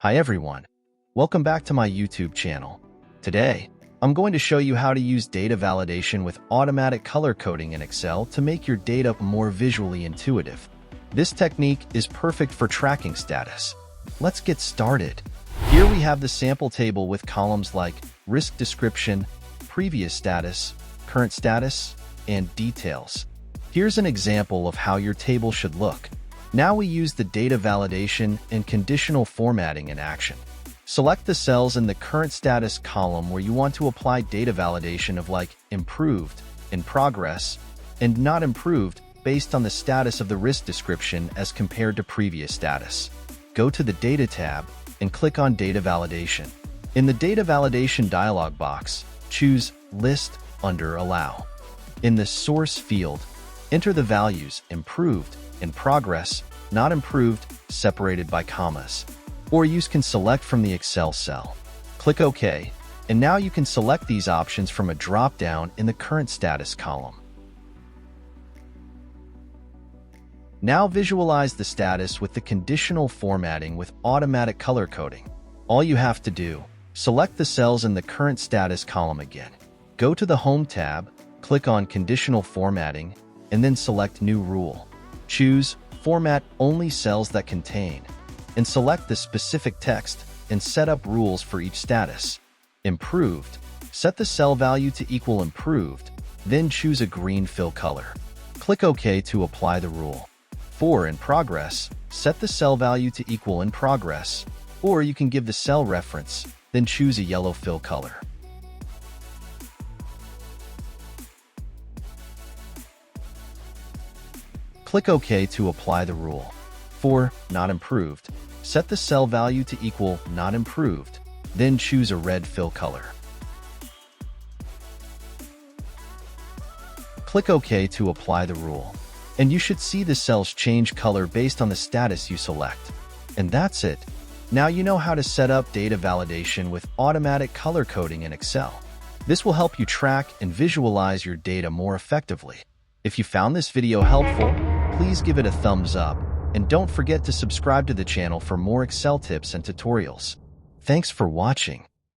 Hi everyone, welcome back to my YouTube channel. Today, I'm going to show you how to use data validation with automatic color coding in Excel to make your data more visually intuitive. This technique is perfect for tracking status. Let's get started. Here we have the sample table with columns like risk description, previous status, current status, and details. Here's an example of how your table should look. Now we use the data validation and conditional formatting in action. Select the cells in the current status column where you want to apply data validation of like improved, in progress, and not improved based on the status of the risk description as compared to previous status. Go to the Data tab and click on Data Validation. In the Data Validation dialog box, choose List under Allow. In the Source field, enter the values improved, in progress, not improved, separated by commas. Or you can select from the Excel cell. Click OK, and now you can select these options from a drop-down in the current status column. Now visualize the status with the conditional formatting with automatic color coding. All you have to do, select the cells in the current status column again. Go to the Home tab, click on Conditional Formatting, and then select New Rule. Choose Format Only Cells That Contain, and select the specific text and set up rules for each status. Improved, set the cell value to equal improved, then choose a green fill color. Click OK to apply the rule. For in progress, set the cell value to equal in progress, or you can give the cell reference, then choose a yellow fill color. Click OK to apply the rule. For not improved, set the cell value to equal not improved, then choose a red fill color. Click OK to apply the rule, and you should see the cells change color based on the status you select. And that's it. Now you know how to set up data validation with automatic color coding in Excel. This will help you track and visualize your data more effectively. If you found this video helpful, please give it a thumbs up, and don't forget to subscribe to the channel for more Excel tips and tutorials. Thanks for watching.